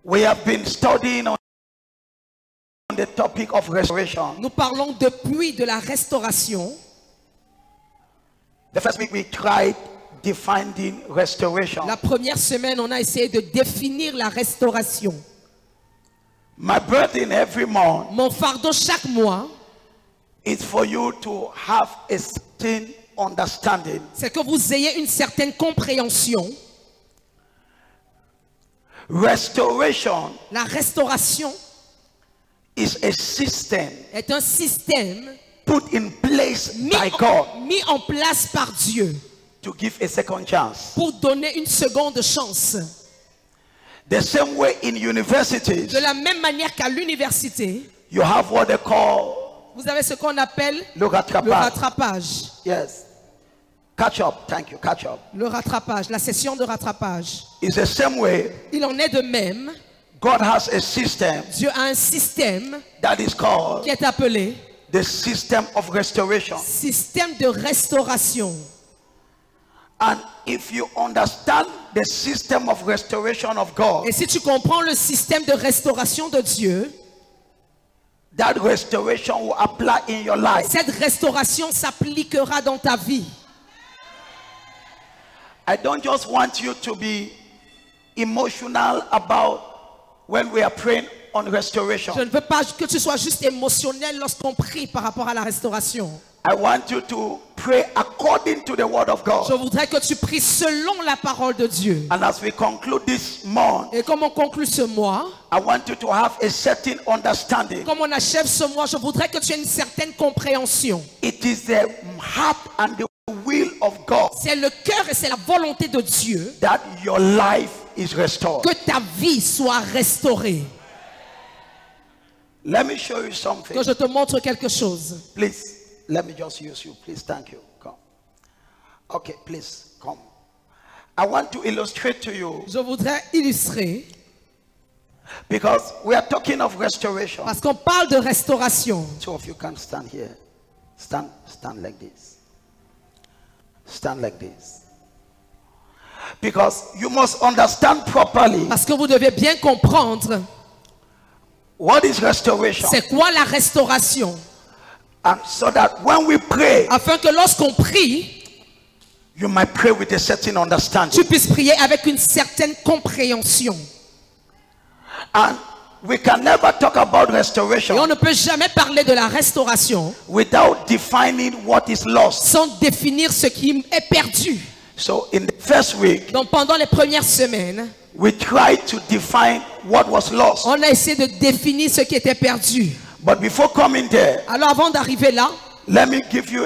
We have been studying on the topic of restoration. Nous parlons depuis de la restauration. The first week we tried defining restoration. La première semaine, on a essayé de définir la restauration. My burden every month Mon fardeau chaque mois, is for you to have a certain understanding. c'est que vous ayez une certaine compréhension. Restoration La restauration is a system est un système put in place by God mis en place par Dieu to give a second chance. pour donner une seconde chance. The same way in universities, De la même manière qu'à l'université, you have what they call vous avez ce qu'on appelle le le rattrapage. rattrapage. Yes. Catch up. Thank you. Catch up. Le rattrapage, la session de rattrapage. It's the same way Il en est de même. God has a system Dieu a un système that is called qui est appelé the system of restoration. système de restauration. And if you understand the system of restoration of God, Et si tu comprends le système de restauration de Dieu, that restoration will apply in your life. cette restauration s'appliquera dans ta vie. I don't just want you to be emotional about when we are praying on restoration. Je ne veux pas que tu sois juste émotionnel lorsqu'on prie par rapport à la restauration. I want you to pray according to the word of Je God. voudrais que tu pries selon la parole de Dieu. And as we conclude this month, Et comme on conclut ce mois, I want you to have a certain understanding. comme on achève ce mois, je voudrais que tu aies une certaine compréhension. It is the heart and the will of God C'est le cœur et c'est la volonté de Dieu that your life is restored. que ta vie soit restaurée. Let me show you something. Que je te montre quelque chose. Please, let me just use you. Please, thank you. Come. Okay, please, come. I want to illustrate to you Je voudrais illustrer, because we are talking of restoration. parce qu'on parle de restauration. Two of you can stand here. Stand like this. Stand like this. Because you must understand properly Parce que vous devez bien comprendre what is restoration. c'est quoi la restauration. And so that when we pray, Afin que lorsqu'on prie, you might pray with a certain understanding. tu puisses prier avec une certaine compréhension. And we can never talk about Et on restoration ne peut jamais parler de la restauration without defining what is lost. sans définir ce qui est perdu. So in the first week, Donc pendant les premières semaines, we tried to define what was lost. on a essayé de définir ce qui était perdu. But before coming there, Alors avant d'arriver là, let me give you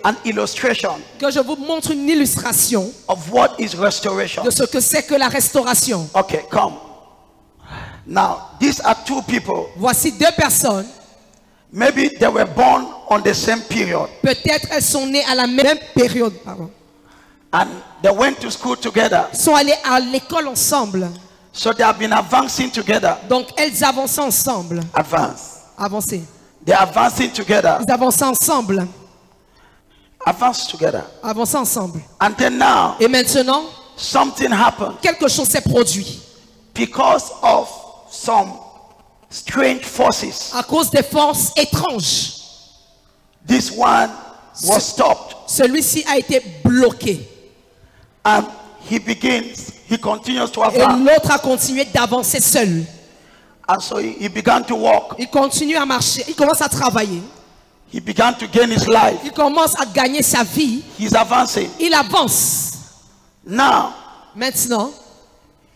an illustration que je vous montre une illustration of what is restoration. de ce que c'est que la restauration. Okay, come. Now, these are two people. Voici deux personnes. Maybe they were born on the same period. Peut-être elles sont nées à la même période. Pardon. And they went to school together. Elles sont allées à l'école ensemble. So they have been advancing together. Donc elles avancent ensemble. Avancer. They're advancing together. Ils avançaient ensemble. Advance together. Avançaient ensemble. And then now, Et maintenant, something happened. quelque chose s'est produit. Because of some strange forces, À cause des forces étranges, this one was stopped. celui-ci a été bloqué. And he continues to Et advance. l'autre a continué d'avancer seul. And so he began to walk. Il continue à marcher. Il commence à travailler. He began to gain his life. Il commence à gagner sa vie. He's avancing. Il avance. Now, Maintenant,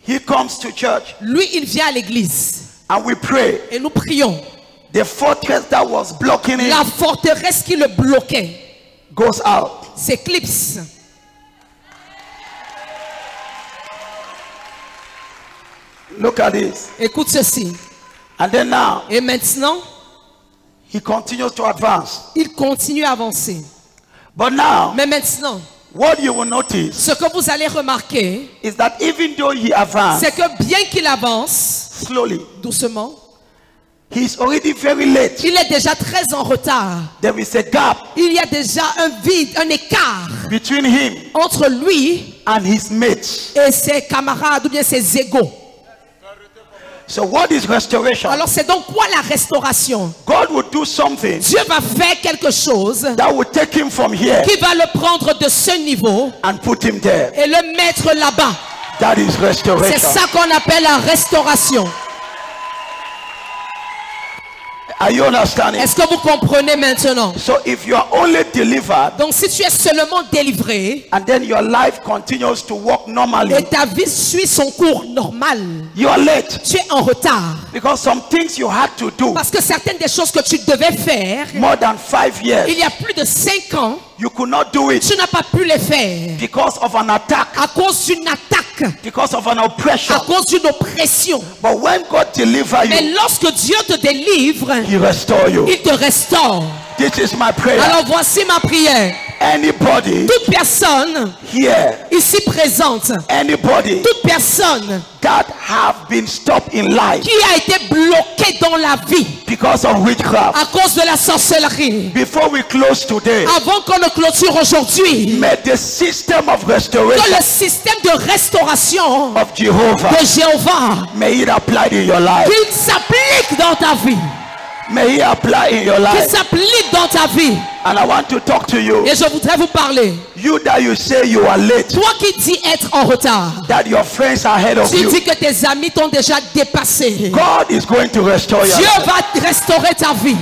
he comes to church lui, il vient à l'église. and we pray. Et nous prions. The fortress that was blocking him La forteresse qui le bloquait goes out. s'éclipse. Look at this. Écoute ceci. And then now, Et maintenant, he continues to advance. il continue à avancer. But now, Mais maintenant, what you will notice ce que vous allez remarquer, is that even though he advanced c'est que bien qu'il avance slowly, doucement, He's already very late. Il est déjà très en retard. There is a gap Il y a déjà un vide, un écart between him entre lui and his mates. et ses camarades ou bien ses égaux. So what is restoration? Alors c'est donc quoi la restauration? God will do something Dieu va faire quelque chose that will take him from here qui va le prendre de ce niveau and put him there. et le mettre là-bas. That is C'est restoration. ça qu'on appelle la restauration. Are you understanding? Est-ce que vous comprenez maintenant? So if you are only delivered Donc si tu es seulement délivré and then your life continues to work normally, et ta vie suit son cours normal, you are late tu es en retard. because some things you had to do Parce que certaines des choses que tu devais faire, more than 5 il years, y a plus de 5 ans, you could not do it tu n'as pas pu les faire. because of an attack, À cause d'une attaque, because of an oppression. à cause d'une oppression. But when God delivers Mais you, lorsque Dieu te délivre, He restores you. il te restaure. This is my prayer. Alors voici ma prière. Anybody Toute personne here, ici présente, anybody toute personne that have been stopped in life qui a été bloquée dans la vie because of witchcraft, à cause de la sorcellerie, before we close today, avant qu'on ne clôture aujourd'hui, may the system of que restoration le système de restauration of Jehovah, de Jéhovah, may it apply in your life. qu'il s'applique dans ta vie, May it apply in your qu'il life. s'applique dans ta vie. And I want to talk to you. Et je voudrais vous parler. You that you say you are late, Toi qui dis être en retard, that your friends are ahead of tu you. dis que tes amis t'ont déjà dépassé. God is going to restore your Dieu life. va restaurer ta vie.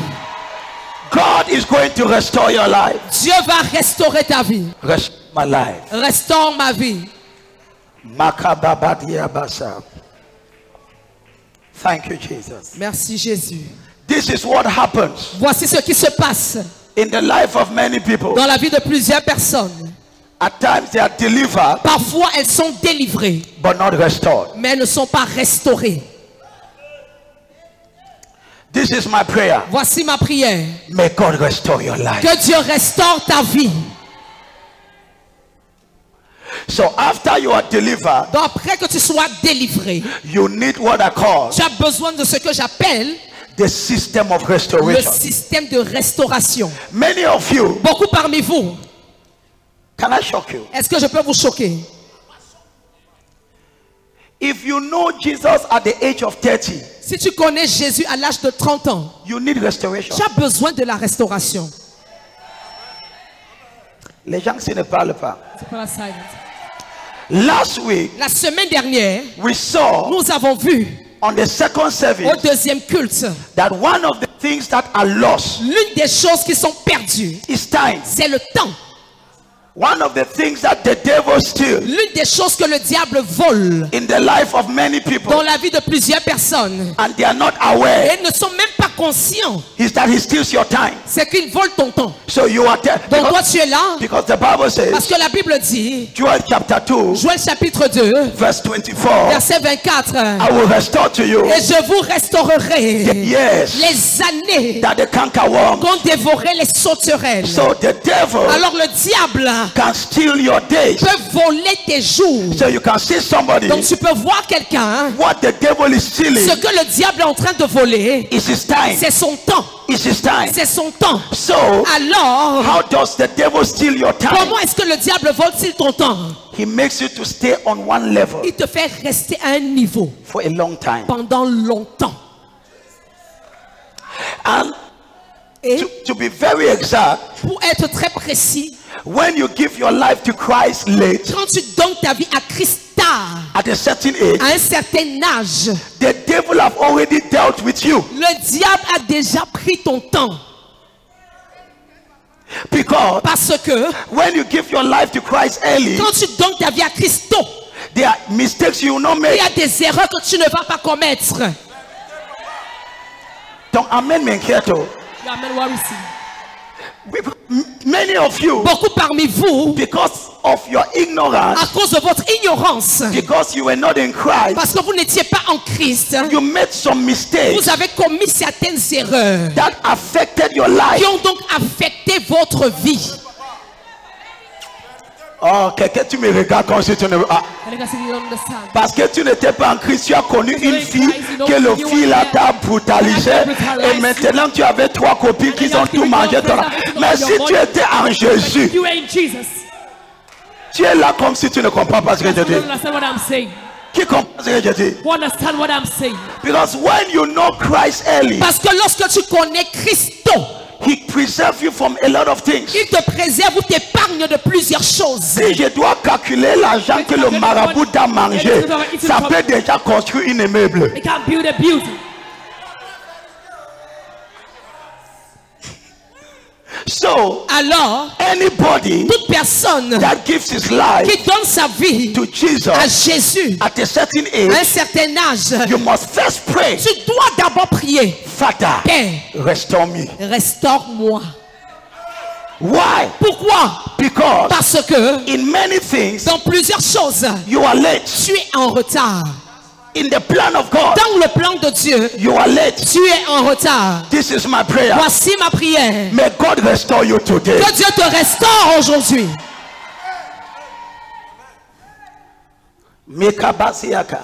God is going to restore your life. Dieu va restaurer ta vie. Restore my life. Restaure ma vie. Makababadiabasa. Thank you, Jesus. Merci Jésus. This is what happens Voici ce qui se passe in the life of many people. dans la vie de plusieurs personnes. At times they are delivered Parfois elles sont délivrées, but not restored. mais elles ne sont pas restaurées. This is my prayer. Voici ma prière. May God restore your life. Que Dieu restaure ta vie. So after you are delivered, Donc après que tu sois délivré, you need what I call tu as besoin de ce que j'appelle the system of le restoration. système de restauration. Many of you, Beaucoup parmi vous, can I shock you? est-ce que je peux vous choquer? If you know Jesus at the age of 30, Si tu connais Jésus à l'âge de 30 ans, you need restoration. tu as besoin de la restauration. Les gens qui ne parlent pas. Last week, La semaine dernière, we saw nous avons vu on the second au service deuxième culte, that one of the things that are lost l'une des choses qui sont perdues, is time. c'est le temps. One of the things that the devil steals L'une des choses que le diable vole in the life of many people, dans la vie de plusieurs personnes, and they are not aware, et ils ne sont même pas conscients, is that he steals your time. c'est qu'il vole ton temps. So you are Donc toi tu es là, because the Bible parce says, que la Bible dit, Joel chapter 2, Joël chapitre 2, verse 24, verset 24, I will restore to you et je vous restaurerai the years les années that the cankerworm. qu'ont dévoré les sauterelles. So the devil Alors le diable can steal your days. peut voler tes jours. So you can see somebody, Donc tu peux voir quelqu'un, what the devil is stealing ce que le diable est en train de voler, is his time. c'est son temps. Is his time. C'est son temps. So Alors, how does the devil steal your time? comment est-ce que le diable vole-t-il ton temps? He makes you to stay on one level Il te fait rester à un niveau for a long time. pendant longtemps. And Et to be very exact, pour être très précis, when you give your life to Christ late, quand tu donnes ta vie à Christ tard, at a certain age, à un certain âge, the devil have already dealt with you. le diable a déjà pris ton temps. Because Parce que when you give your life to Christ early, quand tu donnes ta vie à Christ tôt, there are mistakes you will not il make. y a des erreurs que tu ne vas pas commettre. Don't amendment here too. Many of you, Beaucoup parmi vous, because of your ignorance, à cause de votre ignorance, because you were not in Christ, parce que vous n'étiez pas en Christ, you made some mistakes vous avez commis certaines erreurs that affected your life. qui ont donc affecté votre vie. Oh, quelqu'un, tu me regardes comme si tu ne... Ah. And I said, you don't understand. Parce que tu n'étais pas en Christ, tu as connu une fille que le fils là t'a brutalisé. Et maintenant tu avais 3 copines qui ont tout mangé. Mais si tu étais en Jésus, You ain't Jesus. tu es là comme si tu ne comprends pas ce que je You dis. don't understand what I'm saying. Qui comprend ce que je dis? You understand what I'm saying. Because when you know Christ early, Parce que lorsque tu connais Christ, He preserves you from a lot of things. il te préserve ou t'épargne de plusieurs choses. Si je dois calculer l'argent que le marabout a mangé, ça peut déjà construire une immeuble. It can build a building. So, Alors, anybody toute personne that gives his life qui donne sa vie to Jesus à Jésus at a certain à un age, certain âge, you must first pray, tu dois d'abord prier. Father, Père, restore me. restaure-moi. Why? Pourquoi? Because Parce que in many things dans plusieurs choses, you are late. tu es en retard. In the plan of God, Dans le plan de Dieu, you are late. tu es en retard. This is my prayer. Voici ma prière. May God restore you today. Que Dieu te restaure aujourd'hui. Mekabasiaka.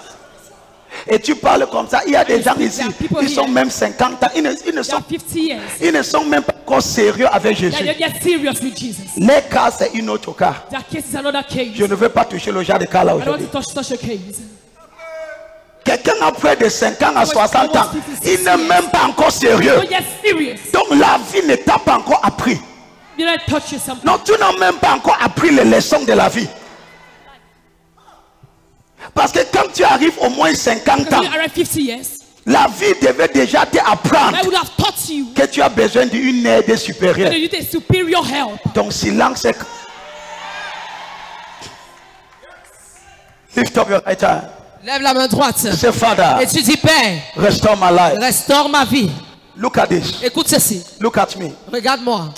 Et tu parles comme ça. Il y a des gens ici, ils sont même 50 ans. Ils ne You sont, are 50 years. ils ne sont même pas encore sérieux avec Jésus. Yeah, you're serious with Jesus. Les cas, c'est une autre cas. That case is another case. Je ne veux pas toucher le genre de cas là I don't want aujourd'hui. to touch a case. Quelqu'un a près de 5 ans à 60 ans, il n'est même pas encore sérieux. Oh, you're serious. Donc la vie ne t'a pas encore appris. You don't touch something. Non, tu n'as même pas encore appris les leçons de la vie. Parce que quand tu arrives au moins 50 ans, Because you are at 50 years, la vie devait déjà t'apprendre I would have taught you que tu as besoin d'une aide supérieure. that you need superior help. Ton silence est... Lift up your right hand. Lève la main droite. Say, Father, Et tu dis, Père, restore my life. restaure ma vie. Look at this. Écoute ceci. Look at me. Regarde-moi.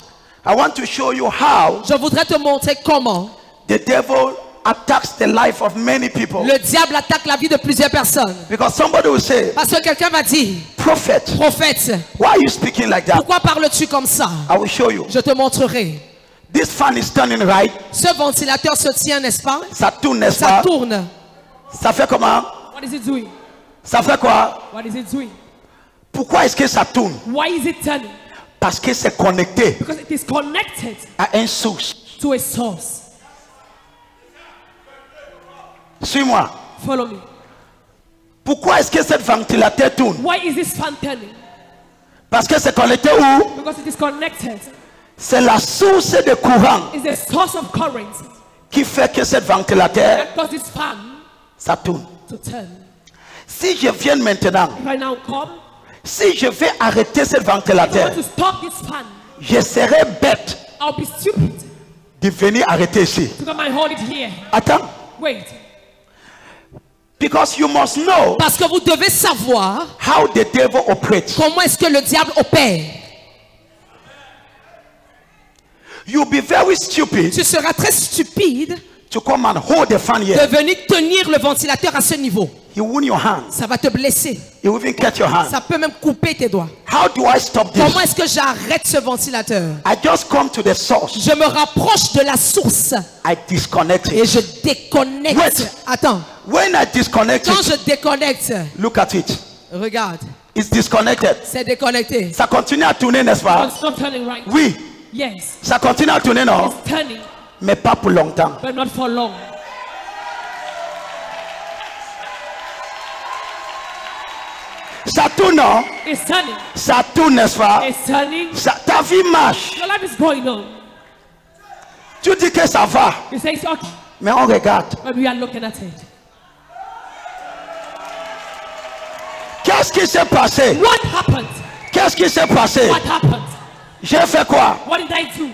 I want to show you how Je voudrais te montrer comment the devil attacks the life of many people. le diable attaque la vie de plusieurs personnes. Because somebody will say, Parce que quelqu'un va dire, Prophet, prophète, why are you speaking like that? pourquoi parles-tu comme ça? I will show you. Je te montrerai. This fan is turning right. Ce ventilateur se tient, n'est-ce pas? Ça tourne, n'est-ce Ça pas? tourne. Ça fait comment? What is it doing? Ça fait quoi? What is it doing? Pourquoi est-ce que ça tourne? Why is it turning? Parce que c'est connecté Because it is connected à une source. to a source. Suis-moi. Follow me. Pourquoi est-ce que cette ventilateur tourne? Why is this fan turning? Parce que c'est connecté où? Because it is connected. C'est la source de courant It's the source of current qui fait que cette ventilateur, that causes this fan ça tourne. to turn. Si je viens maintenant, If I now come, si je vais arrêter cette if I ventilateur, want to stop this fan, je serai bête I'll be stupid de venir arrêter ici. to come and hold it here. Attends. Wait. Because you must know Parce que vous devez savoir how the devil operates. comment est-ce que le diable opère. You'll be very stupid Tu seras très stupide to come and hold the fan de here. venir tenir le ventilateur à ce niveau. You wound your hands. Ça va te blesser. You even cut your hands. Ça peut même couper tes doigts. How do I stop this? Comment est-ce que j'arrête ce ventilateur? I just come to the source. Je me rapproche de la source I disconnect et it. je déconnecte. Wait. Attends, When I disconnect quand it, je déconnecte, look at it. regarde, It's disconnected. c'est déconnecté. Ça continue à tourner, n'est-ce But pas? it's not turning right. Oui. Yes, Ça continue à tourner, non? it's turning, Mais pas pour longtemps. but not for long. Ça tourne, non? It's turning. Ça tourne, n'est-ce pas? It's turning. Ta vie marche. Your life is going on. Tu dis que ça va, You say it's okay, mais on regarde. but we are looking at it. Qu'est-ce qui s'est passé? What happened? Qu'est-ce qui s'est passé? What happened? J'ai fait quoi? What did I do?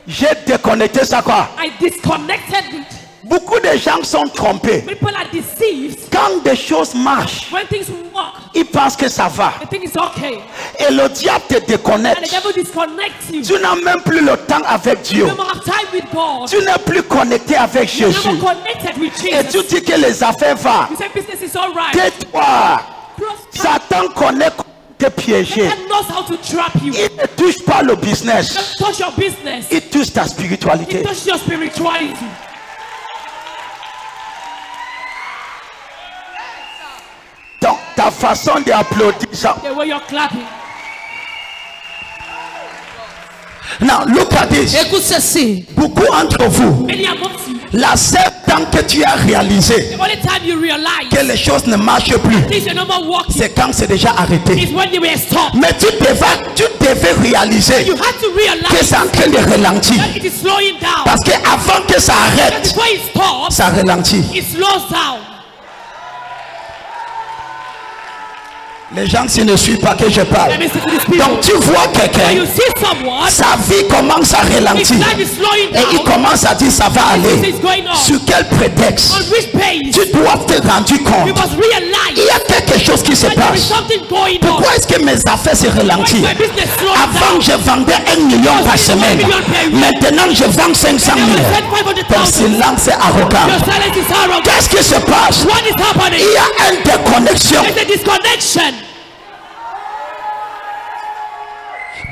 J'ai déconnecté ça quoi? I disconnected it. Beaucoup de gens sont trompés. People are deceived Quand des choses marchent, when things work. ils pensent que ça va. They think it's okay, Et le diable te and the déconnecte. devil disconnects you. Tu n'as même plus le temps avec Dieu. You don't have time with God. Tu n'es plus connecté avec You're Jésus. never connected with Et tu Jesus. dis que les affaires vont. You say business is all right. Tais-toi. Satan connaît comment te piéger. Satan knows how to trap you. Il ne touche pas le business. Don't touch your business. Il touche ta It spiritualité. touches your spirituality. ta façon d'applaudir ça. The way you're clapping. Now look at this. Écoute ceci. Beaucoup entre vous, Many amongst you, la seule temps que tu as réalisé the only time you realize que les choses ne marchent plus, things are no more working c'est quand c'est déjà arrêté. is when they were stopped. Mais tu devais réaliser You had to que realize c'est en train de ralentir. that it is slowing down. Parce que avant que ça That arrête, before it stops, ça ralentit. it slows down. Les gens s'ils ne suivent pas que je parle. Let me say to these people, Donc tu vois when quelqu'un, you see someone, sa vie commence à his ralentir. life is slowing Et il down. commence à dire ça va aller. This is going on. Sur quel prétexte? On which pace? Tu dois te rendre You compte. must realize Il y a quelque chose qui se that there is passe. something going on. Pourquoi est-ce que mes affaires se Why is ralentissent? my business slowing Avant down? je vendais 1 million par semaine. Maintenant je vends 500 000. Ton silence est arrogant. Your silence is arrogant. Qu'est-ce qui se passe? What is happening? Il y a une déconnexion. There's a disconnection.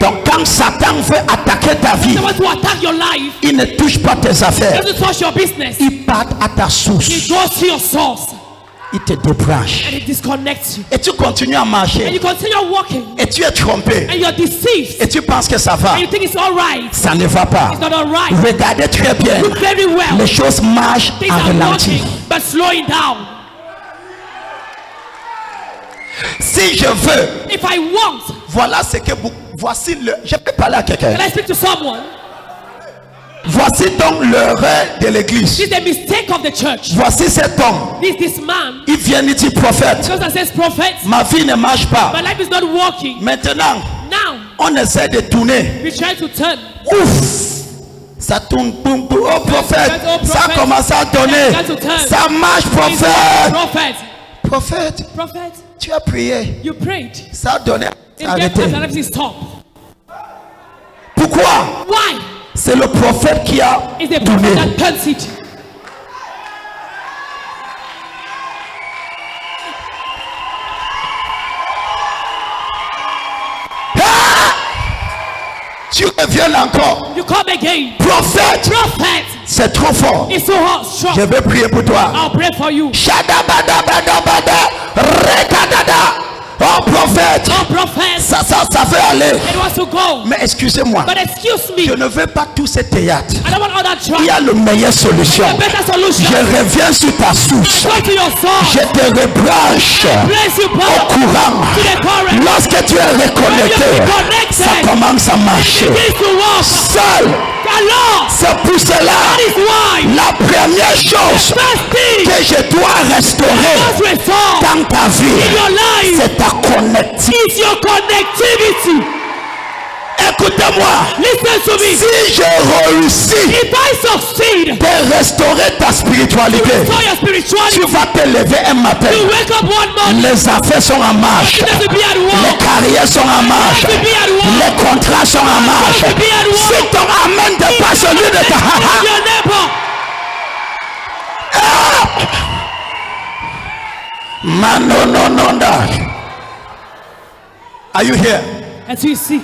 Donc quand Satan veut attaquer ta vie, They want to attack your life. il ne touche pas tes affaires. Doesn't touch your business. Il part à ta It source. goes to your source Il te débranche. and it disconnects you. Et tu continues à And marcher. you continue walking Et tu es trompé. and you're deceived. Et tu penses que ça va. And you think it's all right. Ça ne va pas. It's not all right. Regardez très bien. Look very well. Les choses marchent Things en are ralenti. working but slowing down. Si je veux, If I want, voilà ce que vous... Voici le... Je peux parler à quelqu'un. can I speak to someone? Voici donc l'erreur de l'église. This is the mistake of the church. Voici cet homme. This man, Il vient, il dit prophète. because I says prophet, Ma vie ne marche pas. my life is not working. Maintenant, Now, on essaie de tourner. we try to turn. Ouf! Ça tourne, boum, boum. Oh prophète, Oh, ça prophète. commence à donner. That's to turn. Ça marche, prophète. Prophet, Prophète, prophet, tu as prié. you prayed. Ça a donné. In Arrêtez. death, life is stop. Pourquoi? Why? C'est le prophète qui a It's the prophet donné. that turns it. Tu reviens encore. You come again. Prophète, Prophet, c'est trop fort. it's so hot, strong. Je vais prier pour toi. I'll pray for you. Shadabadabadabada, rekadada. Oh prophète, Oh, prophet, ça veut aller. it wants to go. Mais excusez-moi, But excuse me, je ne veux pas tout ce théâtre. I don't want all that Il y trouble. a la meilleure solution. The better solution. Je reviens sur ta source. Go to your soul. Je te rebranche Place you au back courant. to the current. Lorsque tu es reconnecté, ça commence à marcher. Begin to walk. Seul, Alors, c'est pour cela, that is why la première chose first thing que je dois restaurer must restore dans ta in vie, your life c'est ta connectivité. is your connectivity. Écoutez-moi, Listen to me. si je réussis If I succeed de restaurer ta to spiritualité, restore your tu spirituality, vas te lever un matin. you wake up one morning, Les affaires sont en marche. you have to be at Les work. carrières sont en marche. You have to be at work. Les contrats sont en marche. You have to be at work. Si ton amen n'est pas celui de ta Tell your neighbor, Manonononda. Are you here? as you see,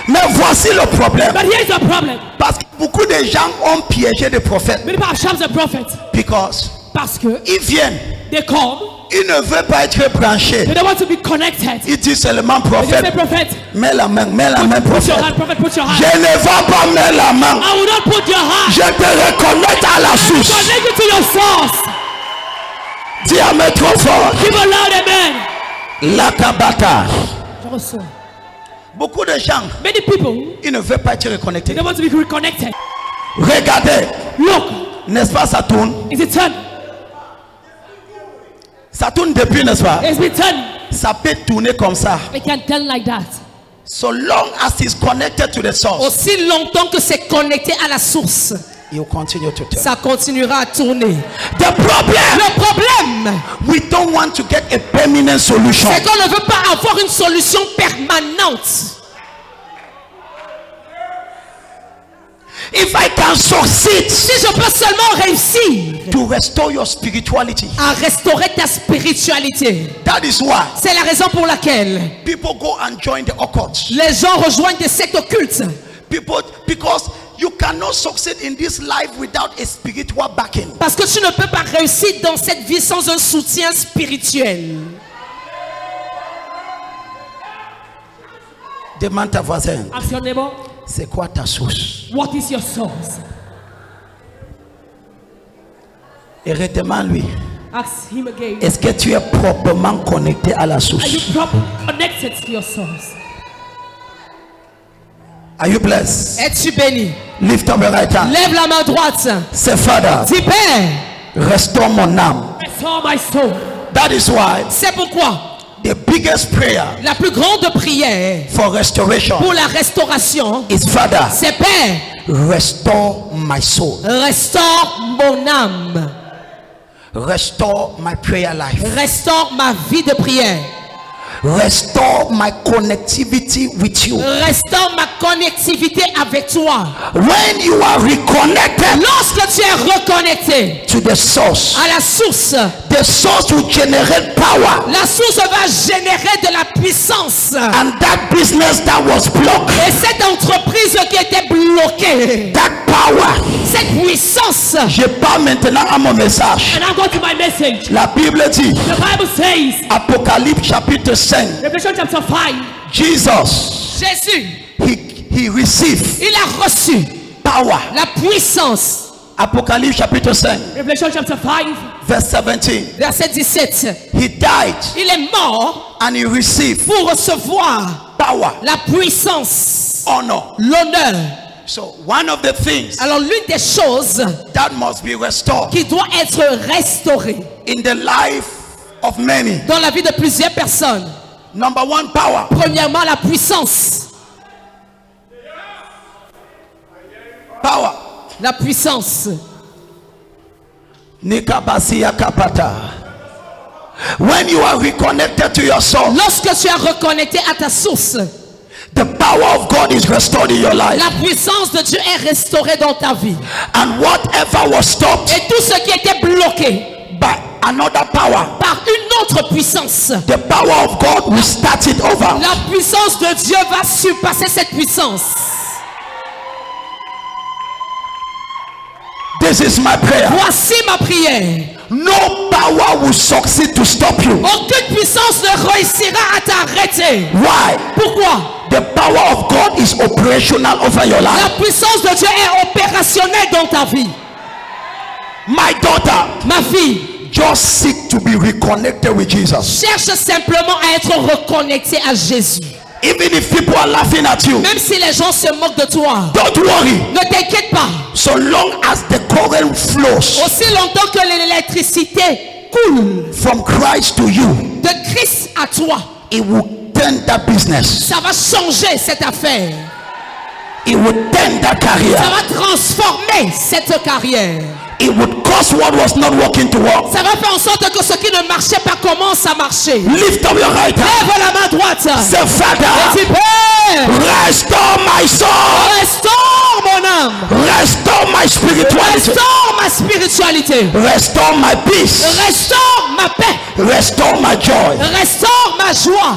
Mais voici le problème. but here's the problem. Parce que beaucoup de gens ont piégé des prophètes. Many people have shammed the prophet Because parce que ils viennent, they come, ils ne veulent pas être branchés. they don't want to be connected. Ils disent seulement They say, prophète. prophet, Mets la main, put your prophète. hand, prophet, put your Je hand. ne vais pas mettre la main. I will not put your hand. Je te reconnecte à la source. Connect it to your source. Dis à moi trop fort. Give a loud amen. La kabata. Je reçois. Beaucoup de gens, Many people, ils ne veulent pas être reconnectés. they want to be reconnected. Regardez, Look, n'est-ce pas, ça tourne? is it turn? Ça tourne depuis, n'est-ce pas? It's been turning. Ça peut tourner comme ça. It can turn like that. So long as it's connected to the source, Aussi longtemps que c'est connecté à la source, it will continue to turn. ça continuera à tourner. The problem, Le problème, we don't want to get a permanent solution. c'est qu'on ne veut pas avoir une solution permanente. If I can succeed Si je peux seulement réussir to restore your spirituality, à restaurer ta spiritualité, that is why c'est la raison pour laquelle people go and join the occult. les gens rejoignent des sectes occultes. people, because you cannot succeed in this life without a spiritual backing. Parce que tu ne peux pas réussir dans cette vie sans un soutien spirituel. Demande ta voisine. Ask your neighbor, C'est quoi ta source? what is your source? Et redemande-lui. Ask him again. Est-ce que tu es proprement connecté à la Are you source? properly connected to your source? Are you blessed? Es-tu béni? Lift up your right hand. Lève la main droite. Say, Father, Dis, Père, restore mon âme. Restore my soul. That is why c'est pourquoi the biggest prayer la plus grande prière for restoration pour la restauration, is, Father, c'est Père, restore my soul. restaure mon âme, Restore my prayer life. restaure ma vie de prière, Restore my connectivity with you. restaure ma connectivité avec toi. When you are reconnected Lorsque tu es reconnecté to the source, à la source, the source will generate power. la source va générer de la puissance. And that business that was blocked, Et cette entreprise qui était bloquée, that power. cette puissance, Je parle maintenant à mon message. And I go to my message. La Bible dit, The Bible says, Apocalypse chapitre 5, Revelation chapter 5, Jesus, Jésus, he received il a reçu power. la puissance. Apocalypse chapitre 5, Revelation chapter 5, verse 17. Verset 17. He died Il est mort and he received pour recevoir power, la puissance, honor. l'honneur. So one of the things Alors l'une des choses that must be restored qui doit être restaurée in the life of many. dans la vie de plusieurs personnes, Number one, power. premièrement la puissance. Power. La puissance. Nikabasiya kapata. When you are reconnected to your soul, Lorsque tu es reconnecté à ta source, the power of God is restored in your life. la puissance de Dieu est restaurée dans ta vie. And whatever was stopped Et tout ce qui était bloqué by another power, par une autre puissance, the power of God will start it over. la puissance de Dieu va surpasser cette puissance. This is my prayer. Voici ma prière. No power will succeed to stop you. Aucune puissance ne réussira à t'arrêter. Why? Pourquoi? The power of God is operational over your La life. puissance de Dieu est opérationnelle dans ta vie. My daughter, Ma fille, just seek to be reconnected with Jesus. cherche simplement à être reconnecté à Jésus. Even if people are laughing at you, Même si les gens se moquent de toi, don't worry. ne t'inquiète pas. So long as the current flows Aussi longtemps que l'électricité coule from Christ to you, de Christ à toi, it will turn that business. ça va changer cette affaire. It will turn that Ça career. va transformer cette carrière. It would cause what was not working to work. Ça va faire en sorte que ce qui ne marchait pas commence à marcher. Lift up your right hand. Lève la main droite. Say, Et Father, dis, Père, restore my soul. restaure mon âme. Restore my spirituality. Restaure ma spiritualité. Restore my peace. Restaure ma paix. Restore my joy. Restaure ma joie.